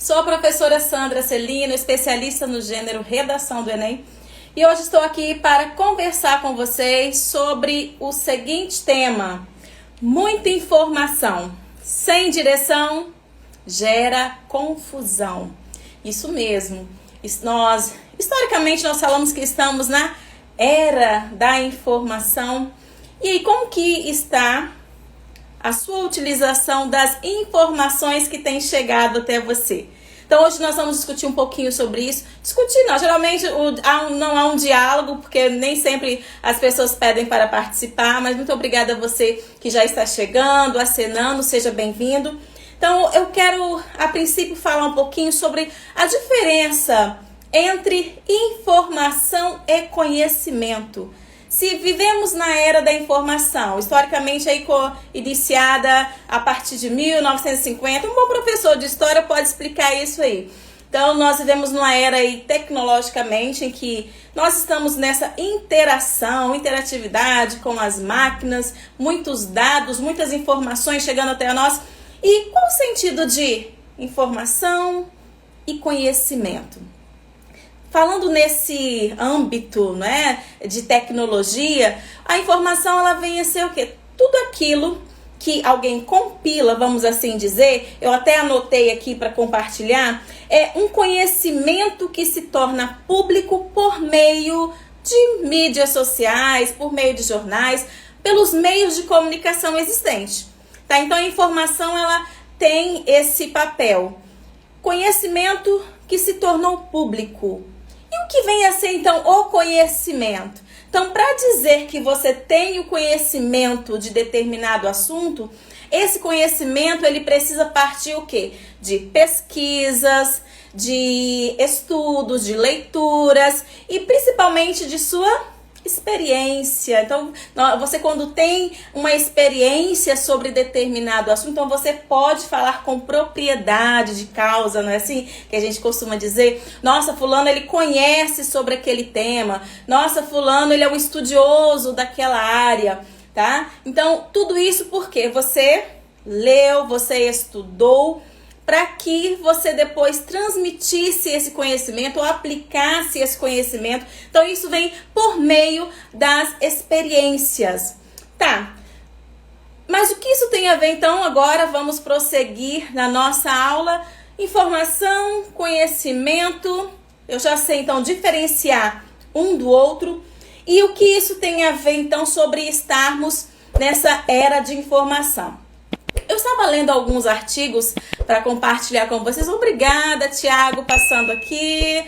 Sou a professora Sandra Celino, especialista no gênero Redação do Enem. E hoje estou aqui para conversar com vocês sobre o seguinte tema: muita informação sem direção gera confusão. Isso mesmo. Historicamente, nós falamos que estamos na era da informação. E aí, como que está a sua utilização das informações que têm chegado até você? Então hoje nós vamos discutir um pouquinho sobre isso. Discutir não, geralmente não há um diálogo, porque nem sempre as pessoas pedem para participar, mas muito obrigada a você que já está chegando, acenando, seja bem-vindo. Então eu quero a princípio falar um pouquinho sobre a diferença entre informação e conhecimento. Se vivemos na era da informação, historicamente aí iniciada a partir de 1950, um bom professor de história pode explicar isso aí. Então nós vivemos numa era aí tecnologicamente em que nós estamos nessa interatividade com as máquinas, muitos dados, muitas informações chegando até nós. E qual o sentido de informação e conhecimento? Falando nesse âmbito, né, de tecnologia, a informação ela vem a ser o quê? Tudo aquilo que alguém compila, vamos assim dizer, eu até anotei aqui para compartilhar, é um conhecimento que se torna público por meio de mídias sociais, por meio de jornais, pelos meios de comunicação existentes. Tá? Então a informação ela tem esse papel. Conhecimento que se tornou público. E o que vem a ser, então, o conhecimento? Então, para dizer que você tem o conhecimento de determinado assunto, esse conhecimento, ele precisa partir o quê? De pesquisas, de estudos, de leituras e principalmente de sua experiência. Então, você quando tem uma experiência sobre determinado assunto, então você pode falar com propriedade de causa, não é assim que a gente costuma dizer? Nossa, fulano ele conhece sobre aquele tema. Nossa, fulano ele é um estudioso daquela área, tá? Então, tudo isso porque você leu, você estudou, para que você depois transmitisse esse conhecimento ou aplicasse esse conhecimento. Então isso vem por meio das experiências. Tá, mas o que isso tem a ver então? Agora vamos prosseguir na nossa aula. Informação, conhecimento, eu já sei então diferenciar um do outro. E o que isso tem a ver então sobre estarmos nessa era de informação? Eu estava lendo alguns artigos para compartilhar com vocês. Obrigada, Tiago, passando aqui.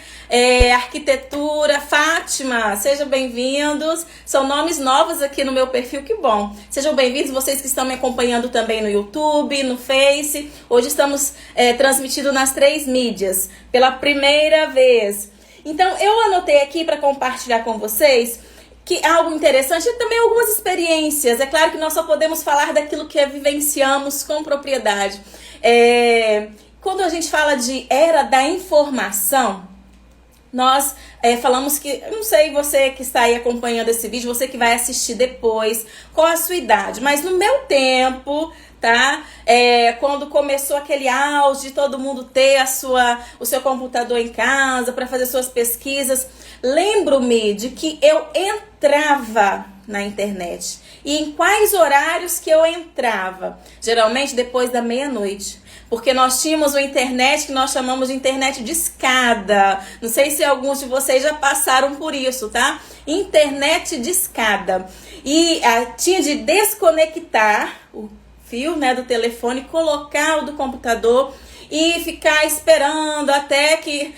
Arquitetura, Fátima, sejam bem-vindos. São nomes novos aqui no meu perfil, que bom. Sejam bem-vindos vocês que estão me acompanhando também no YouTube, no Face. Hoje estamos transmitindo nas 3 mídias, pela primeira vez. Então, eu anotei aqui para compartilhar com vocês que algo interessante e também algumas experiências. É claro que nós só podemos falar daquilo que vivenciamos com propriedade. Quando a gente fala de era da informação, nós falamos que, eu não sei você que está aí acompanhando esse vídeo, você que vai assistir depois, qual a sua idade, mas no meu tempo, tá? Quando começou aquele auge de todo mundo ter o seu computador em casa para fazer suas pesquisas, lembro-me de que eu entrava na internet. E em quais horários que eu entrava? Geralmente depois da meia-noite. Porque nós tínhamos uma internet que nós chamamos de internet de escada. Não sei se alguns de vocês já passaram por isso, tá? Internet de escada. E tinha de desconectar o fio, né, do telefone, colocar o do computador e ficar esperando até que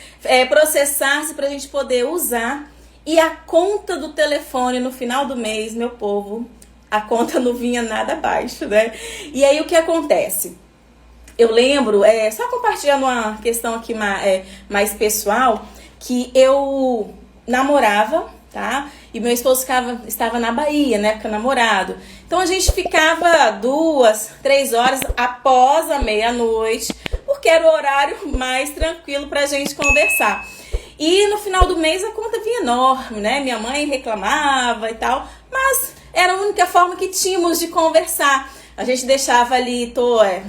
processasse para a gente poder usar. E a conta do telefone no final do mês, meu povo, a conta não vinha nada abaixo, né? E aí o que acontece? Eu lembro, só compartilhando uma questão aqui mais pessoal, que eu namorava, tá? E meu esposo estava na Bahia, né? Porque namorado. Então a gente ficava 2, 3 horas após a meia-noite, porque era o horário mais tranquilo pra gente conversar. E no final do mês a conta vinha enorme, né? Minha mãe reclamava e tal, mas era a única forma que tínhamos de conversar. A gente deixava ali,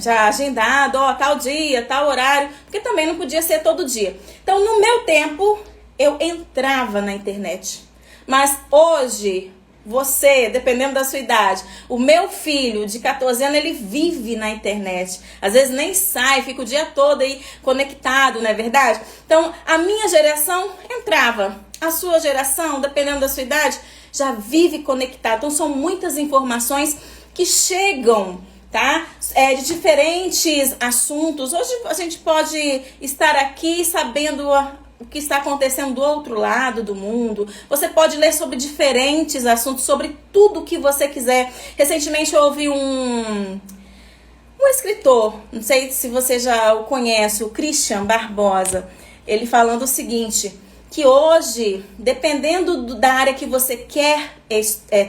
já agendado, tal dia, tal horário, porque também não podia ser todo dia. Então, no meu tempo, eu entrava na internet. Mas hoje, você, dependendo da sua idade, o meu filho de 14 anos, ele vive na internet. Às vezes nem sai, fica o dia todo aí conectado, não é verdade? Então, a minha geração entrava. A sua geração, dependendo da sua idade, já vive conectado. Então, são muitas informações que chegam, tá? De diferentes assuntos. Hoje a gente pode estar aqui sabendo o que está acontecendo do outro lado do mundo. Você pode ler sobre diferentes assuntos, sobre tudo que você quiser. Recentemente eu ouvi um escritor, não sei se você já o conhece, o Christian Barbosa, ele falando o seguinte, que hoje, dependendo da área que você quer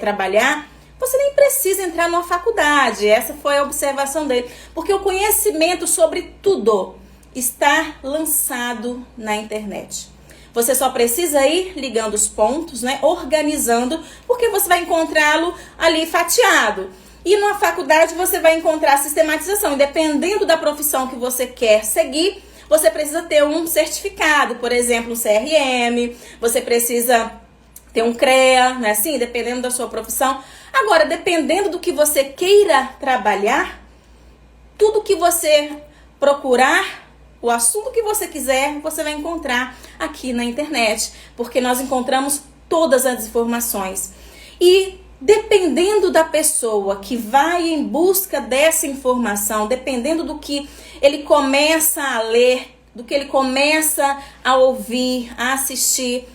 trabalhar, você nem precisa entrar numa faculdade. Essa foi a observação dele. Porque o conhecimento sobre tudo está lançado na internet. Você só precisa ir ligando os pontos, né? Organizando, porque você vai encontrá-lo ali fatiado. E numa faculdade você vai encontrar a sistematização. E dependendo da profissão que você quer seguir, você precisa ter um certificado, por exemplo, um CRM, você precisa ter um CREA, né? Assim, dependendo da sua profissão. Agora, dependendo do que você queira trabalhar, tudo que você procurar, o assunto que você quiser, você vai encontrar aqui na internet, porque nós encontramos todas as informações. E dependendo da pessoa que vai em busca dessa informação, dependendo do que ele começa a ler, do que ele começa a ouvir, a assistir,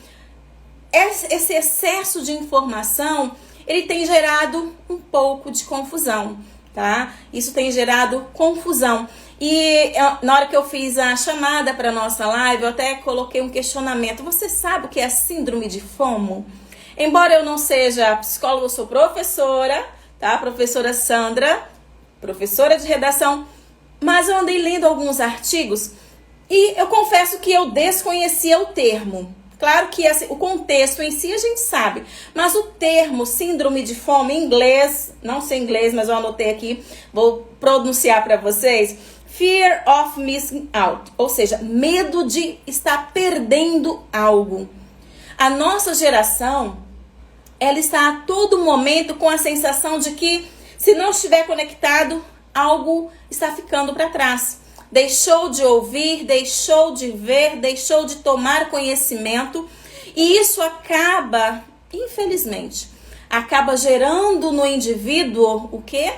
esse excesso de informação, ele tem gerado um pouco de confusão, tá? Isso tem gerado confusão. E na hora que eu fiz a chamada para nossa live, eu até coloquei um questionamento. Você sabe o que é a síndrome de FOMO? Embora eu não seja psicóloga, eu sou professora, tá? Professora Sandra, professora de redação, mas eu andei lendo alguns artigos e eu confesso que eu desconhecia o termo. Claro que o contexto em si a gente sabe, mas o termo síndrome de FOMO em inglês, não sei inglês, mas eu anotei aqui, vou pronunciar para vocês. Fear of missing out, ou seja, medo de estar perdendo algo. A nossa geração, ela está a todo momento com a sensação de que se não estiver conectado, algo está ficando para trás. Deixou de ouvir, deixou de ver, deixou de tomar conhecimento. E isso acaba, infelizmente, acaba gerando no indivíduo o quê?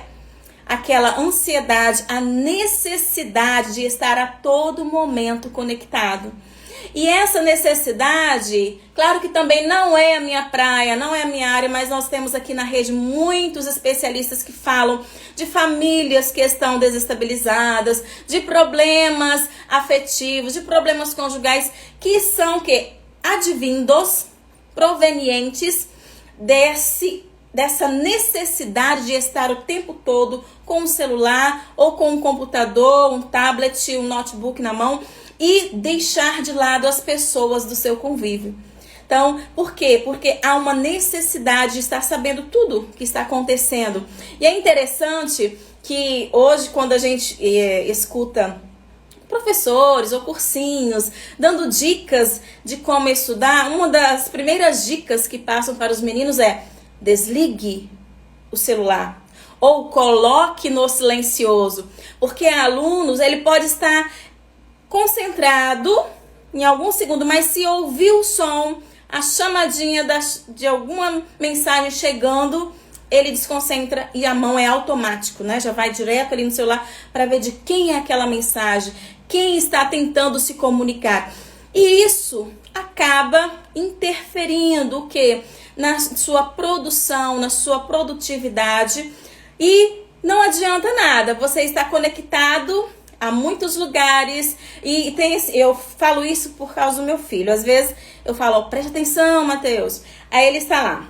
Aquela ansiedade, a necessidade de estar a todo momento conectado. E essa necessidade, claro que também não é a minha praia, não é a minha área, mas nós temos aqui na rede muitos especialistas que falam de famílias que estão desestabilizadas, de problemas afetivos, de problemas conjugais, que são advindos, provenientes dessa necessidade de estar o tempo todo com um celular ou com um computador, um tablet, um notebook na mão e deixar de lado as pessoas do seu convívio. Então, por quê? Porque há uma necessidade de estar sabendo tudo que está acontecendo. E é interessante que hoje, quando a gente escuta professores ou cursinhos dando dicas de como estudar, uma das primeiras dicas que passam para os meninos é: desligue o celular ou coloque no silencioso, porque alunos, ele pode estar concentrado em algum segundo, mas se ouvir o som, a chamadinha de alguma mensagem chegando, ele desconcentra e a mão é automático, né? Já vai direto ali no celular para ver de quem é aquela mensagem, quem está tentando se comunicar. E isso acaba interferindo o quê? Na sua produção, na sua produtividade, e não adianta nada, você está conectado a muitos lugares, e eu falo isso por causa do meu filho. Às vezes eu falo: preste atenção, Matheus. Aí ele está lá: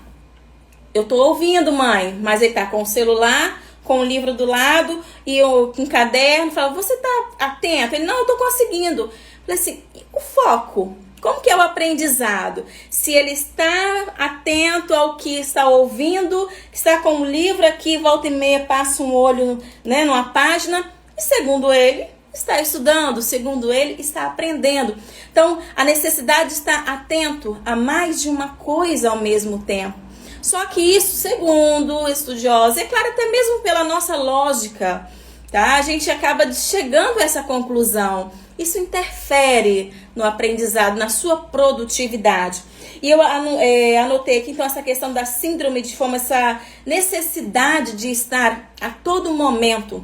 eu tô ouvindo, mãe, mas ele tá com o celular, com o livro do lado e um caderno, falo, você tá atento? Ele, não, eu tô conseguindo. Falei assim, e o foco? Como que é o aprendizado? Se ele está atento ao que está ouvindo, está com o livro aqui, volta e meia, passa um olho, né, numa página, e segundo ele, está estudando, segundo ele, está aprendendo. Então, a necessidade de estar atento a mais de uma coisa ao mesmo tempo. Só que isso, segundo estudiosos, é claro, até mesmo pela nossa lógica, tá? A gente acaba chegando a essa conclusão. Isso interfere no aprendizado, na sua produtividade. E eu anotei aqui, então, essa questão da síndrome de FOMO, essa necessidade de estar a todo momento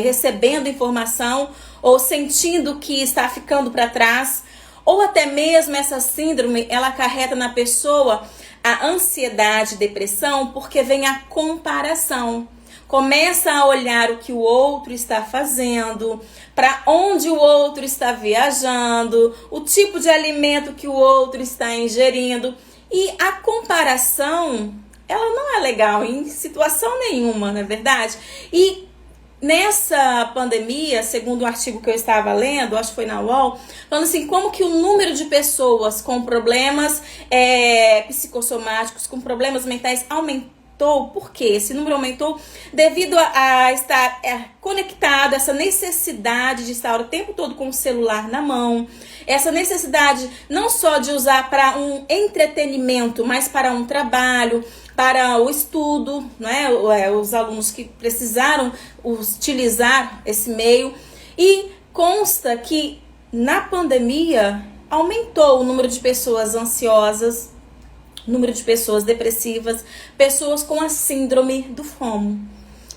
recebendo informação ou sentindo que está ficando para trás, ou até mesmo essa síndrome, ela acarreta na pessoa a ansiedade, depressão, porque vem a comparação. Começa a olhar o que o outro está fazendo, para onde o outro está viajando, o tipo de alimento que o outro está ingerindo. E a comparação, ela não é legal em situação nenhuma, não é verdade? E nessa pandemia, segundo um artigo que eu estava lendo, acho que foi na UOL, falando assim, como que o número de pessoas com problemas psicossomáticos, com problemas mentais aumentou. Por quê? Esse número aumentou devido a estar conectado, essa necessidade de estar o tempo todo com o celular na mão, essa necessidade não só de usar para um entretenimento, mas para um trabalho, para o estudo, né? Os alunos que precisaram utilizar esse meio. E consta que na pandemia aumentou o número de pessoas ansiosas, número de pessoas depressivas, pessoas com a síndrome do FOMO.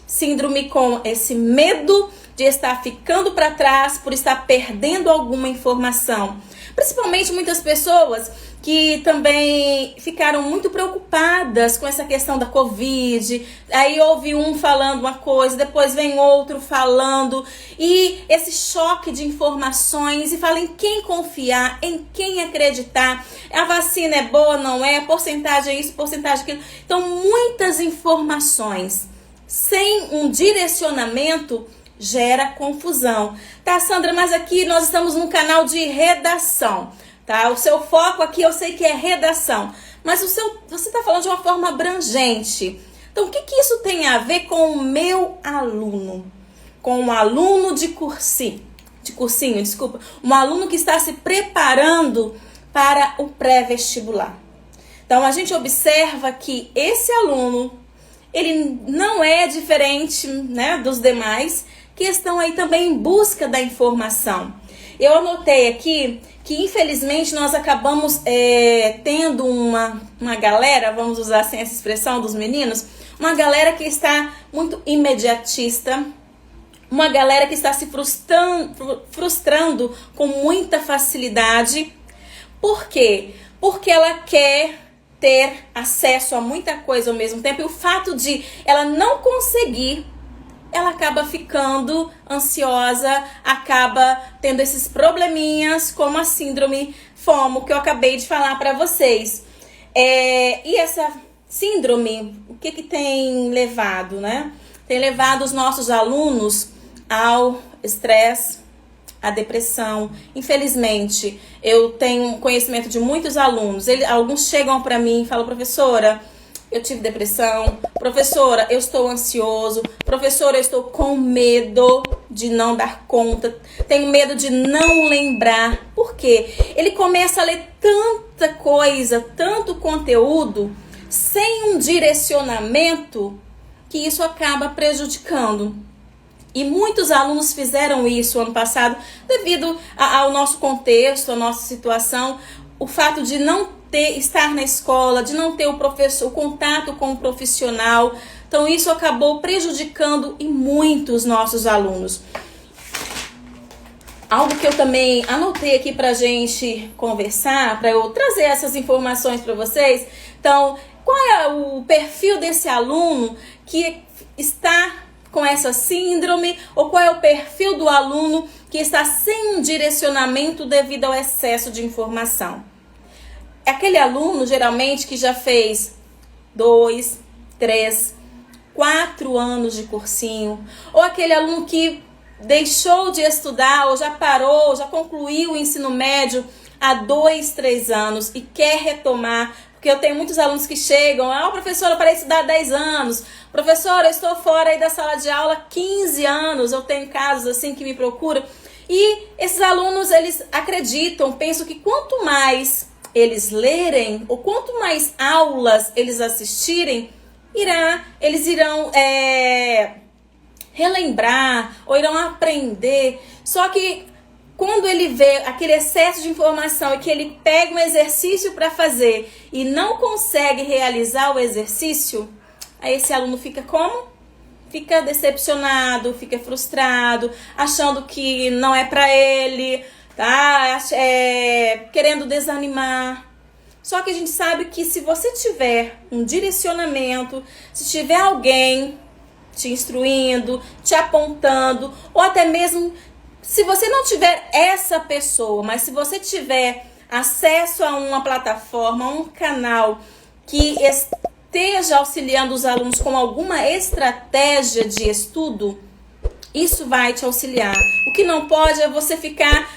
Síndrome com esse medo de estar ficando para trás por estar perdendo alguma informação. Principalmente muitas pessoas que também ficaram muito preocupadas com essa questão da Covid. Aí ouve um falando uma coisa, depois vem outro falando. E esse choque de informações, e fala em quem confiar, em quem acreditar. A vacina é boa, não é? Porcentagem é isso, porcentagem é aquilo. Então, muitas informações sem um direcionamento gera confusão. Tá, Sandra, mas aqui nós estamos num canal de redação, tá? O seu foco aqui eu sei que é redação, mas você tá falando de uma forma abrangente. Então, o que isso tem a ver com o meu aluno? Com um aluno de cursinho, um aluno que está se preparando para o pré-vestibular. Então, a gente observa que esse aluno, ele não é diferente, né, dos demais, que estão aí também em busca da informação. Eu anotei aqui que, infelizmente, nós acabamos tendo uma galera, vamos usar assim essa expressão dos meninos, uma galera que está muito imediatista, uma galera que está se frustrando com muita facilidade. Por quê? Porque ela quer ter acesso a muita coisa ao mesmo tempo, e o fato de ela não conseguir, ela acaba ficando ansiosa, acaba tendo esses probleminhas como a síndrome FOMO que eu acabei de falar para vocês. E essa síndrome, o que tem levado, né? Tem levado os nossos alunos ao estresse, à depressão. Infelizmente, eu tenho conhecimento de muitos alunos. Alguns chegam para mim e falam, professora, eu tive depressão, professora, eu estou ansioso, professora, eu estou com medo de não dar conta, tenho medo de não lembrar. Por quê? Ele começa a ler tanta coisa, tanto conteúdo, sem um direcionamento, que isso acaba prejudicando. E muitos alunos fizeram isso ano passado, devido ao nosso contexto, à nossa situação, o fato de não estar na escola, de não ter o contato com o profissional. Então, isso acabou prejudicando e muito os nossos alunos. Algo que eu também anotei aqui pra gente conversar, para eu trazer essas informações para vocês. Então, qual é o perfil desse aluno que está com essa síndrome, ou qual é o perfil do aluno que está sem um direcionamento devido ao excesso de informação? É aquele aluno, geralmente, que já fez 2, 3, 4 anos de cursinho, ou aquele aluno que deixou de estudar, ou já parou, já concluiu o ensino médio há 2, 3 anos e quer retomar. Porque eu tenho muitos alunos que chegam, professora, eu parei de estudar há 10 anos. Professora, eu estou fora aí da sala de aula há 15 anos. Eu tenho casos assim que me procuram. E esses alunos, eles acreditam, pensam que quanto mais eles lerem, ou quanto mais aulas eles assistirem, eles irão relembrar, ou irão aprender. Só que quando ele vê aquele excesso de informação e que ele pega um exercício para fazer e não consegue realizar o exercício, aí esse aluno fica como? Fica decepcionado, fica frustrado, achando que não é para ele, tá? Querendo desanimar. Só que a gente sabe que se você tiver um direcionamento, se tiver alguém te instruindo, te apontando, ou até mesmo se você não tiver essa pessoa, mas se você tiver acesso a uma plataforma, a um canal que esteja auxiliando os alunos com alguma estratégia de estudo, isso vai te auxiliar. O que não pode é você ficar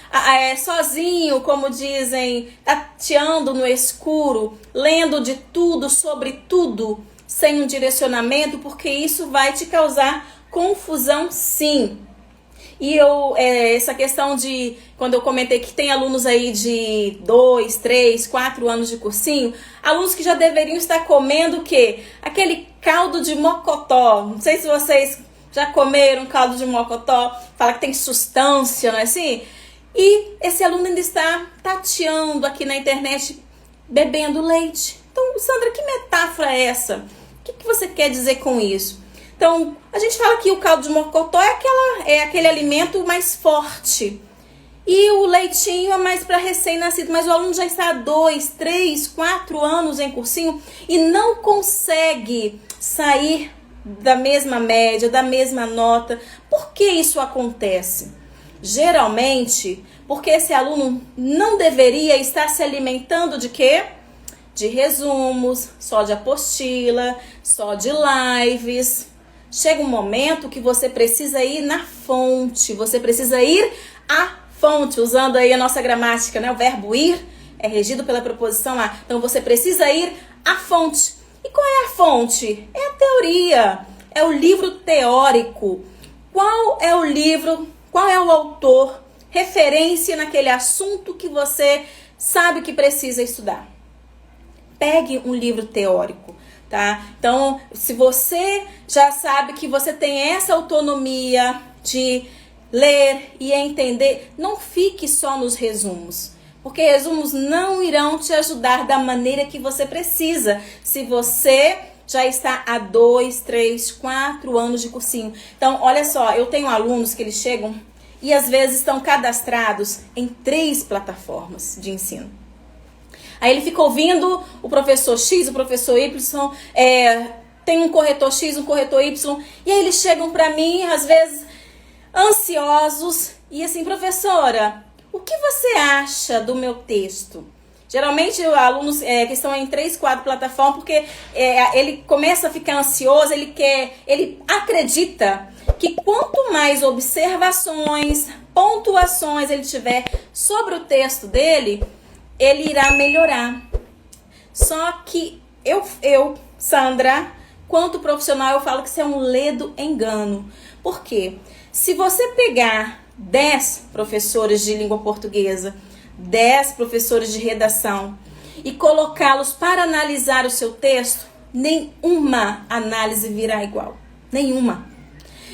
sozinho, como dizem, tateando no escuro, lendo de tudo, sobre tudo, sem um direcionamento, porque isso vai te causar confusão, sim. E essa questão de, quando eu comentei que tem alunos aí de 2, 3, 4 anos de cursinho, alunos que já deveriam estar comendo o quê? Aquele caldo de mocotó. Não sei se vocês já comeram caldo de mocotó, fala que tem sustância, não é assim? E esse aluno ainda está tateando aqui na internet, bebendo leite. Então, Sandra, que metáfora é essa? O que você quer dizer com isso? Então, a gente fala que o caldo de mocotó é aquele alimento mais forte. E o leitinho é mais para recém-nascido. Mas o aluno já está há 2, 3, 4 anos em cursinho e não consegue sair da mesma média, da mesma nota. Por que isso acontece? Geralmente, porque esse aluno não deveria estar se alimentando de quê? De resumos, só de apostila, só de lives. Chega um momento que você precisa ir na fonte, você precisa ir à fonte, usando aí a nossa gramática, né? O verbo ir é regido pela preposição a. Então você precisa ir à fonte. E qual é a fonte? É a teoria, é o livro teórico. Qual é o livro, qual é o autor, referência naquele assunto que você sabe que precisa estudar? Pegue um livro teórico. Tá? Então, se você já sabe que você tem essa autonomia de ler e entender, não fique só nos resumos, porque resumos não irão te ajudar da maneira que você precisa, se você já está há 2, 3, 4 anos de cursinho. Então, olha só, eu tenho alunos que eles chegam e às vezes estão cadastrados em 3 plataformas de ensino. Aí ele fica ouvindo o professor X, o professor Y, tem um corretor X, um corretor Y, e aí eles chegam para mim, às vezes, ansiosos, e assim, professora, o que você acha do meu texto? Geralmente, alunos que estão em 3, 4 plataformas, porque ele começa a ficar ansioso, ele acredita que quanto mais observações, pontuações ele tiver sobre o texto dele, ele irá melhorar. Só que eu, Sandra, quanto profissional, eu falo que isso é um ledo engano. Por quê? Se você pegar 10 professores de língua portuguesa, 10 professores de redação e colocá-los para analisar o seu texto, nenhuma análise virá igual. Nenhuma.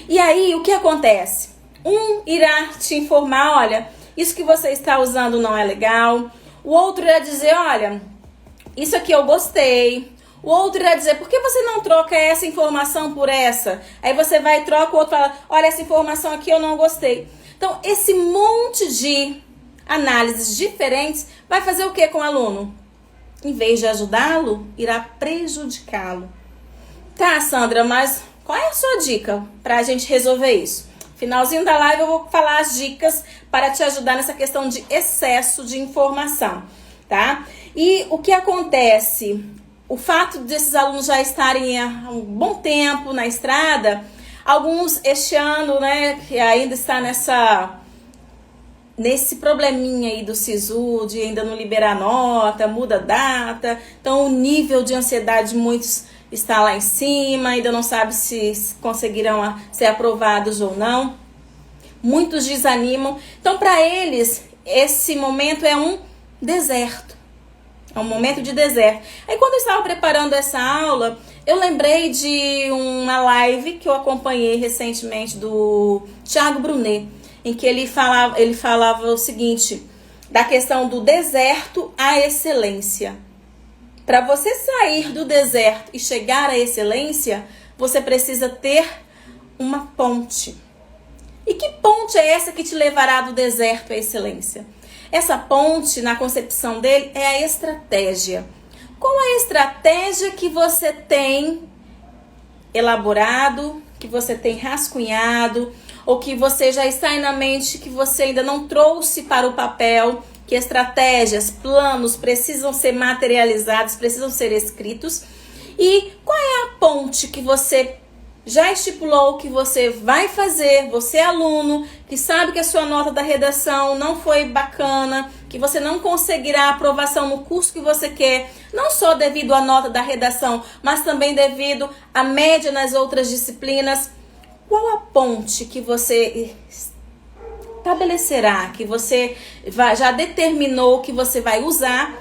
E aí, o que acontece? Um irá te informar, olha, isso que você está usando não é legal. O outro irá dizer, olha, isso aqui eu gostei. O outro irá dizer, por que você não troca essa informação por essa? Aí você vai e troca, o outro fala, olha, essa informação aqui eu não gostei. Então, esse monte de análises diferentes vai fazer o que com o aluno? Em vez de ajudá-lo, irá prejudicá-lo. Tá, Sandra, mas qual é a sua dica para a gente resolver isso? Finalzinho da live eu vou falar as dicas para te ajudar nessa questão de excesso de informação, tá? E o que acontece? o fato desses alunos já estarem há um bom tempo na estrada, alguns este ano, né, que ainda está nesse probleminha aí do SISU, de ainda não liberar nota, muda a data, então o nível de ansiedade de muitos está lá em cima, ainda não sabe se conseguirão ser aprovados ou não. Muitos desanimam. Então, para eles, esse momento é um deserto. É um momento de deserto. Aí, quando eu estava preparando essa aula, eu lembrei de uma live que eu acompanhei recentemente do Thiago Brunet, em que ele falava o seguinte, da questão do deserto à excelência. Para você sair do deserto e chegar à excelência, você precisa ter uma ponte. E que ponte é essa que te levará do deserto à excelência? Essa ponte, na concepção dele, é a estratégia. Qual é a estratégia que você tem elaborado, que você tem rascunhado, ou que você já está aí na mente, que você ainda não trouxe para o papel, que estratégias, planos precisam ser materializados, precisam ser escritos. E qual é a ponte que você já estipulou que você vai fazer, você é aluno, que sabe que a sua nota da redação não foi bacana, que você não conseguirá aprovação no curso que você quer, não só devido à nota da redação, mas também devido à média nas outras disciplinas. Qual a ponte que você estabelecerá, que você já determinou que você vai usar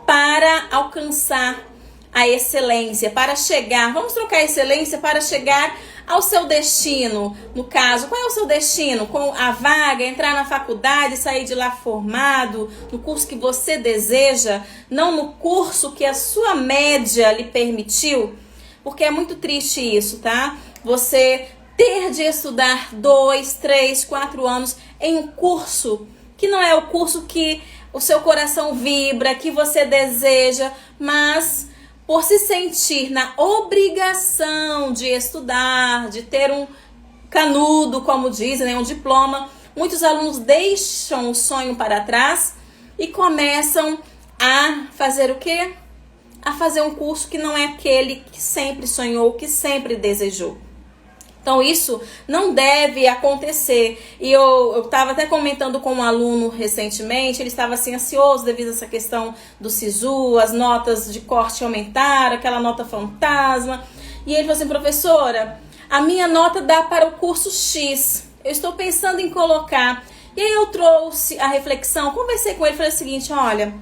para alcançar a excelência, para chegar, vamos trocar a excelência para chegar ao seu destino. No caso, qual é o seu destino? Com a vaga, entrar na faculdade, sair de lá formado, no curso que você deseja, não no curso que a sua média lhe permitiu, porque é muito triste isso, tá? Você ter de estudar 2, 3, 4 anos em um curso que não é o curso que o seu coração vibra, que você deseja, mas por se sentir na obrigação de estudar, de ter um canudo, como dizem, né, um diploma, muitos alunos deixam o sonho para trás e começam a fazer o quê? A fazer um curso que não é aquele que sempre sonhou, que sempre desejou. Então, isso não deve acontecer. E eu estava até comentando com um aluno recentemente, ele estava assim ansioso devido a essa questão do SISU, as notas de corte aumentaram, aquela nota fantasma. E ele falou assim, professora, a minha nota dá para o curso X, eu estou pensando em colocar. E aí eu trouxe a reflexão, conversei com ele e falei o seguinte, olha,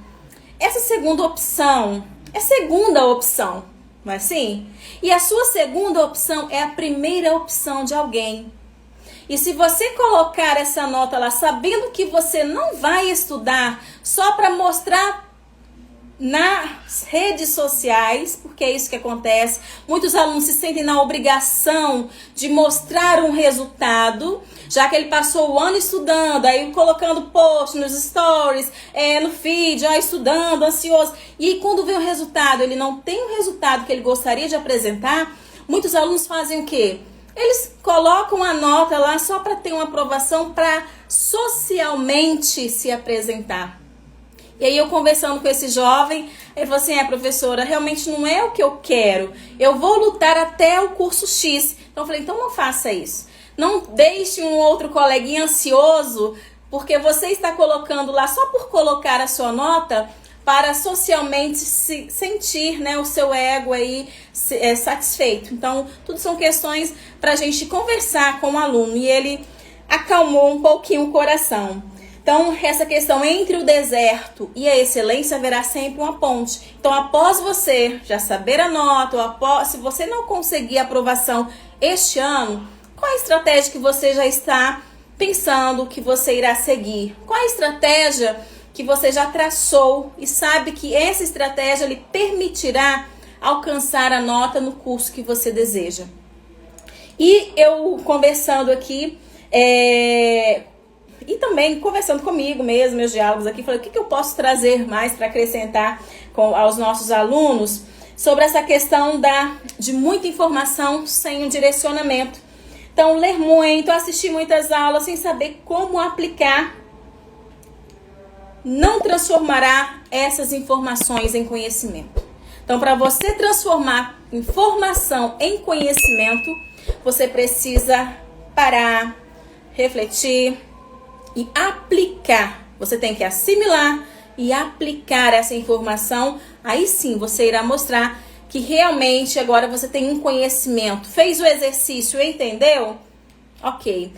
essa segunda opção é segunda opção. Não é assim? E a sua segunda opção é a primeira opção de alguém. E se você colocar essa nota lá sabendo que você não vai estudar só para mostrar nas redes sociais, porque é isso que acontece, muitos alunos se sentem na obrigação de mostrar um resultado, já que ele passou o ano estudando, aí colocando post nos stories, no feed, estudando, ansioso, e quando vem o resultado, ele não tem o resultado que ele gostaria de apresentar, muitos alunos fazem o quê? Eles colocam a nota lá só para ter uma aprovação, para socialmente se apresentar. E aí eu conversando com esse jovem, ele falou assim, professora, realmente não é o que eu quero, eu vou lutar até o curso X. Então eu falei, então não faça isso. Não deixe um outro coleguinha ansioso, porque você está colocando lá só por colocar a sua nota para socialmente se sentir, né, o seu ego aí satisfeito. Então, tudo são questões para a gente conversar com o aluno e ele acalmou um pouquinho o coração. Então, essa questão entre o deserto e a excelência haverá sempre uma ponte. Então, após você já saber a nota, ou se você não conseguir aprovação este ano, qual a estratégia que você já está pensando que você irá seguir? Qual a estratégia que você já traçou e sabe que essa estratégia lhe permitirá alcançar a nota no curso que você deseja? E eu conversando aqui, e também conversando comigo mesmo, meus diálogos aqui, falei o que eu posso trazer mais para acrescentar aos nossos alunos sobre essa questão de muita informação sem um direcionamento. Então, ler muito, assistir muitas aulas sem saber como aplicar, não transformará essas informações em conhecimento. Então, para você transformar informação em conhecimento, você precisa parar, refletir e aplicar. Você tem que assimilar e aplicar essa informação. Aí sim, você irá mostrar que realmente agora você tem um conhecimento. Fez o exercício, entendeu? Ok.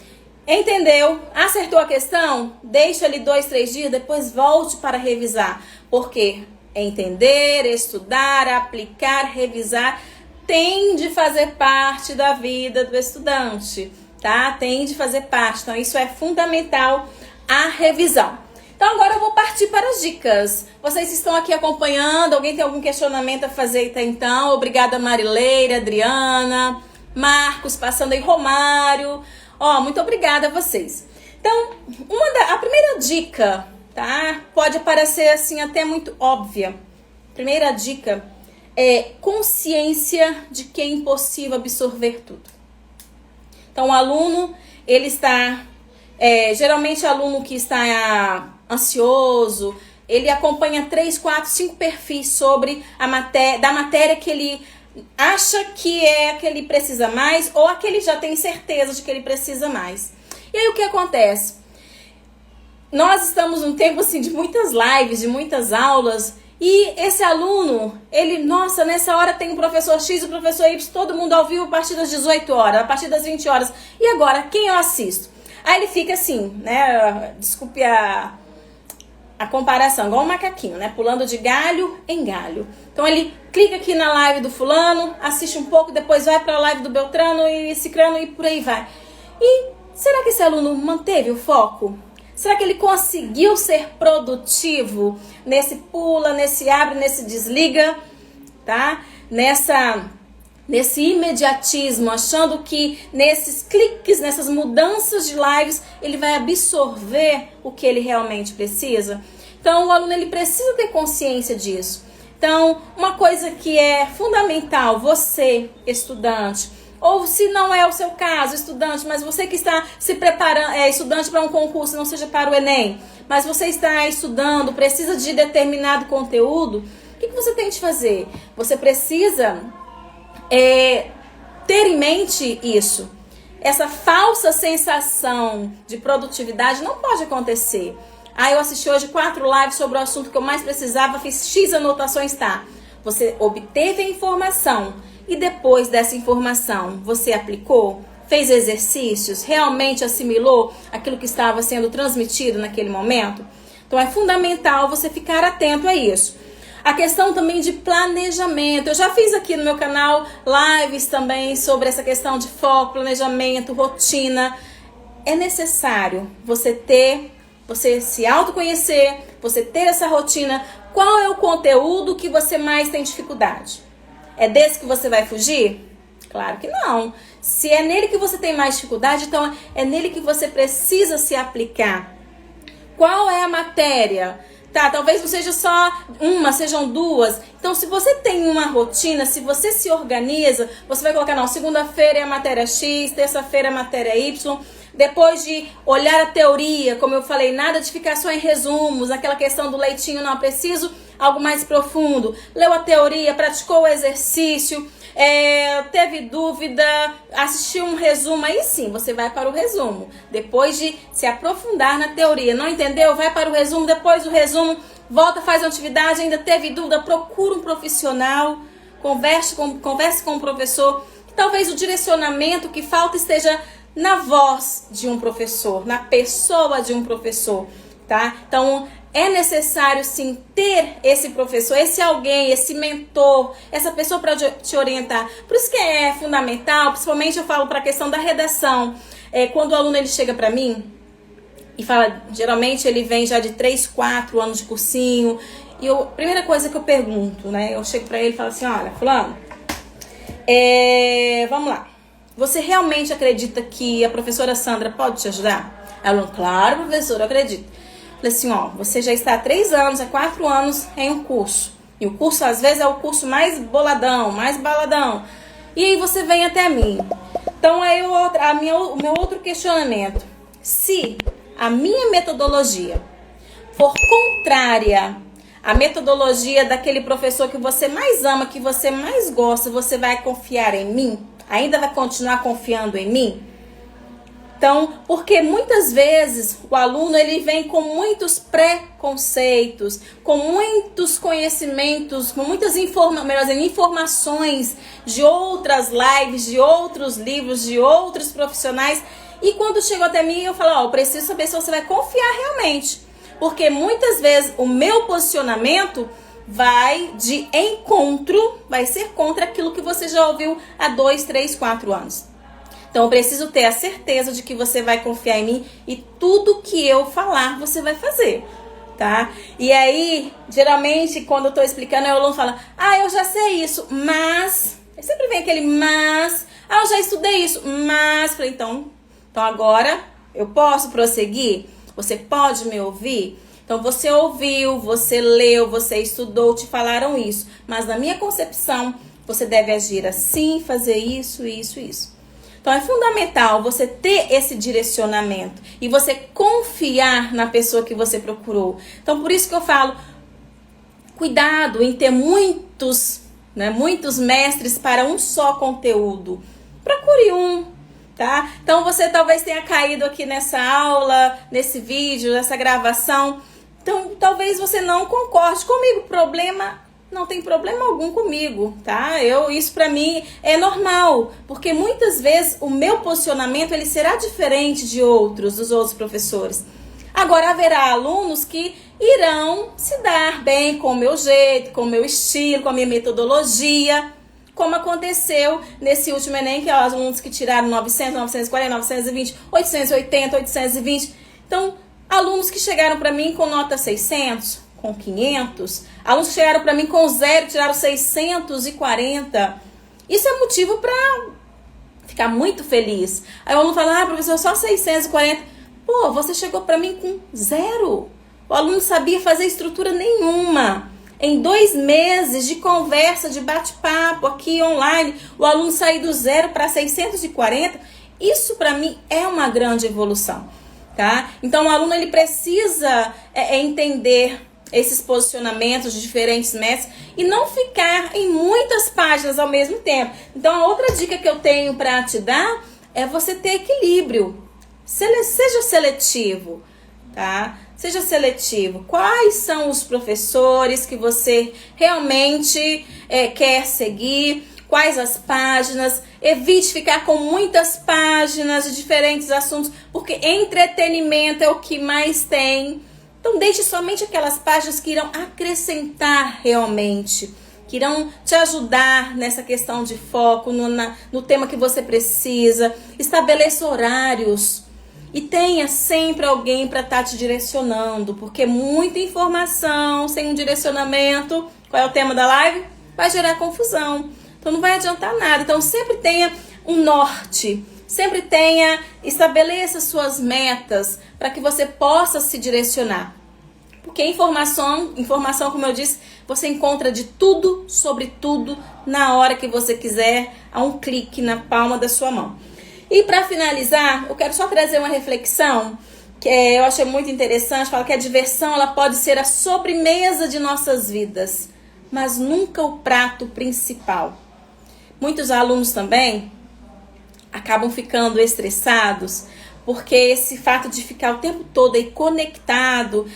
Entendeu? Acertou a questão? Deixa ali 2, 3 dias, depois volte para revisar. Porque entender, estudar, aplicar, revisar tem de fazer parte da vida do estudante, tá? Tem de fazer parte. Então, isso é fundamental, a revisão. Então, agora eu vou partir para as dicas. Vocês estão aqui acompanhando? Alguém tem algum questionamento a fazer até então? Obrigada, Marileira, Adriana, Marcos, passando aí, Romário. Muito obrigada a vocês. Então, a primeira dica, tá? Pode parecer assim até muito óbvia. Primeira dica é consciência de que é impossível absorver tudo. Então, o aluno, ele está... geralmente, o aluno que está ansioso, ele acompanha 3, 4, 5 perfis sobre da matéria que ele acha que é a que ele precisa mais ou a que ele já tem certeza de que ele precisa mais. E aí, o que acontece? Nós estamos num tempo assim, de muitas lives, de muitas aulas, e esse aluno, ele, nossa, nessa hora tem o professor X e o professor Y, todo mundo ao vivo a partir das 18 horas, a partir das 20 horas. E agora, quem eu assisto? Aí ele fica assim, né? Desculpe a comparação, igual um macaquinho, né? Pulando de galho em galho. Então ele clica aqui na live do fulano, assiste um pouco, depois vai para a live do Beltrano e Cicrano e por aí vai. E será que esse aluno manteve o foco? Será que ele conseguiu ser produtivo nesse pula, nesse abre, nesse desliga, tá? Nesse imediatismo, achando que nesses cliques, nessas mudanças de lives, ele vai absorver o que ele realmente precisa? Então, o aluno ele precisa ter consciência disso. Então, uma coisa que é fundamental, você, estudante, ou se não é o seu caso, estudante, mas você que está se preparando, estudante para um concurso, não seja para o Enem, mas você está estudando, precisa de determinado conteúdo, o que você tem de fazer? Você precisa ter em mente isso. Essa falsa sensação de produtividade não pode acontecer. Eu assisti hoje 4 lives sobre o assunto que eu mais precisava, fiz X anotações, tá? Você obteve a informação e depois dessa informação você aplicou, fez exercícios, realmente assimilou aquilo que estava sendo transmitido naquele momento? Então é fundamental você ficar atento a isso. A questão também de planejamento. Eu já fiz aqui no meu canal lives também sobre essa questão de foco, planejamento, rotina. É necessário você se autoconhecer, você ter essa rotina. Qual é o conteúdo que você mais tem dificuldade? É desse que você vai fugir? Claro que não. Se é nele que você tem mais dificuldade, então é nele que você precisa se aplicar. Qual é a matéria? Tá, talvez não seja só uma, sejam 2. Então, se você tem uma rotina, se você se organiza, você vai colocar, não, segunda-feira é a matéria X, terça-feira é a matéria Y. Depois de olhar a teoria, como eu falei, nada de ficar só em resumos, aquela questão do leitinho, não, preciso algo mais profundo. Leu a teoria, praticou o exercício, teve dúvida, assistiu um resumo, aí sim, você vai para o resumo. Depois de se aprofundar na teoria, não entendeu? Vai para o resumo, depois do resumo, volta, faz uma atividade, ainda teve dúvida, procura um profissional, converse com o professor. Talvez o direcionamento que falta esteja na voz de um professor, na pessoa de um professor, tá? Então, é necessário sim ter esse professor, esse alguém, esse mentor, essa pessoa para te orientar. Por isso que é fundamental, principalmente eu falo para a questão da redação. Quando o aluno ele chega para mim e fala, geralmente ele vem já de 3, 4 anos de cursinho, e a primeira coisa que eu pergunto, né? Eu chego para ele e falo assim, olha, fulano, vamos lá. Você realmente acredita que a professora Sandra pode te ajudar? Ela, claro, professora, eu acredito. Falei assim, você já está há 3 anos, há 4 anos em um curso. E o curso, às vezes, é o curso mais boladão, mais baladão. E aí você vem até mim. Então, aí o meu outro questionamento. Se a minha metodologia for contrária a metodologia daquele professor que você mais ama, que você mais gosta, você vai confiar em mim? Ainda vai continuar confiando em mim? Então, porque muitas vezes o aluno ele vem com muitos preconceitos, com muitos conhecimentos, com muitas informações de outras lives, de outros livros, de outros profissionais. E quando chegou até mim, eu falo, eu preciso saber se você vai confiar realmente. Porque muitas vezes o meu posicionamento vai ser contra aquilo que você já ouviu há 2, 3, 4 anos. Então eu preciso ter a certeza de que você vai confiar em mim e tudo que eu falar você vai fazer, tá? E aí, geralmente, quando eu tô explicando, o aluno fala, eu já sei isso, mas... Sempre vem aquele mas... eu já estudei isso, mas... Falei, então agora eu posso prosseguir? Você pode me ouvir? Então você ouviu, você leu, você estudou, te falaram isso. Mas na minha concepção, você deve agir assim, fazer isso, isso, isso. Então é fundamental você ter esse direcionamento e você confiar na pessoa que você procurou. Então por isso que eu falo, cuidado em ter muitos mestres para um só conteúdo. Procure um, tá? Então você talvez tenha caído aqui nessa aula, nesse vídeo, nessa gravação. Então talvez você não concorde comigo, não tem problema algum comigo, tá? Isso pra mim é normal, porque muitas vezes o meu posicionamento ele será diferente dos outros professores. Agora haverá alunos que irão se dar bem com o meu jeito, com o meu estilo, com a minha metodologia, como aconteceu nesse último Enem, que os alunos que tiraram 900, 940, 920, 880, 820. Então, alunos que chegaram para mim com nota 600, com 500, alunos que chegaram para mim com 0, tiraram 640. Isso é motivo para ficar muito feliz. Aí o aluno fala, professor, só 640. Pô, você chegou para mim com 0. O aluno não sabia fazer estrutura nenhuma. Em 2 meses de conversa, de bate-papo aqui online, o aluno saiu do 0 para 640. Isso para mim é uma grande evolução, tá? Então o aluno ele precisa entender esses posicionamentos de diferentes mestres e não ficar em muitas páginas ao mesmo tempo. Então a outra dica que eu tenho para te dar é você ter equilíbrio. Seja seletivo, tá? Seja seletivo. Quais são os professores que você realmente quer seguir? Quais as páginas? Evite ficar com muitas páginas de diferentes assuntos, porque entretenimento é o que mais tem. Então deixe somente aquelas páginas que irão acrescentar realmente, que irão te ajudar nessa questão de foco, no tema que você precisa. Estabeleça horários e tenha sempre alguém para estar te direcionando, porque muita informação sem um direcionamento, qual é o tema da live? Vai gerar confusão, então não vai adiantar nada. Então sempre tenha um norte, estabeleça suas metas para que você possa se direcionar. Porque informação, como eu disse, você encontra de tudo, sobre tudo, na hora que você quiser, a um clique na palma da sua mão. E para finalizar, eu quero só trazer uma reflexão que eu achei muito interessante. Fala que a diversão ela pode ser a sobremesa de nossas vidas, mas nunca o prato principal. Muitos alunos também acabam ficando estressados porque esse fato de ficar o tempo todo aí conectado,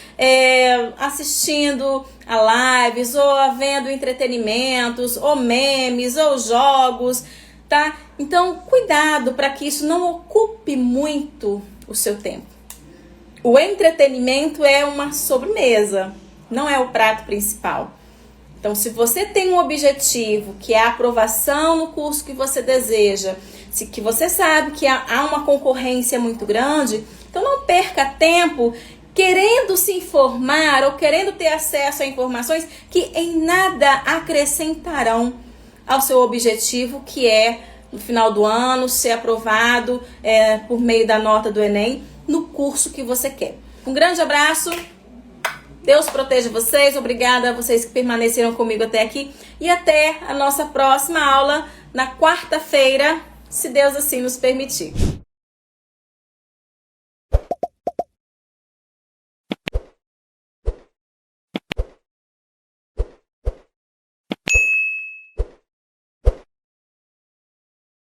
assistindo a lives, ou vendo entretenimentos, ou memes, ou jogos, tá? Então, cuidado para que isso não ocupe muito o seu tempo. O entretenimento é uma sobremesa, não é o prato principal. Então, se você tem um objetivo, que é a aprovação no curso que você deseja, que você sabe que há uma concorrência muito grande, então não perca tempo querendo se informar ou querendo ter acesso a informações que em nada acrescentarão ao seu objetivo, que é, no final do ano, ser aprovado por meio da nota do Enem no curso que você quer. Um grande abraço. Deus proteja vocês, obrigada a vocês que permaneceram comigo até aqui e até a nossa próxima aula na quarta-feira, se Deus assim nos permitir.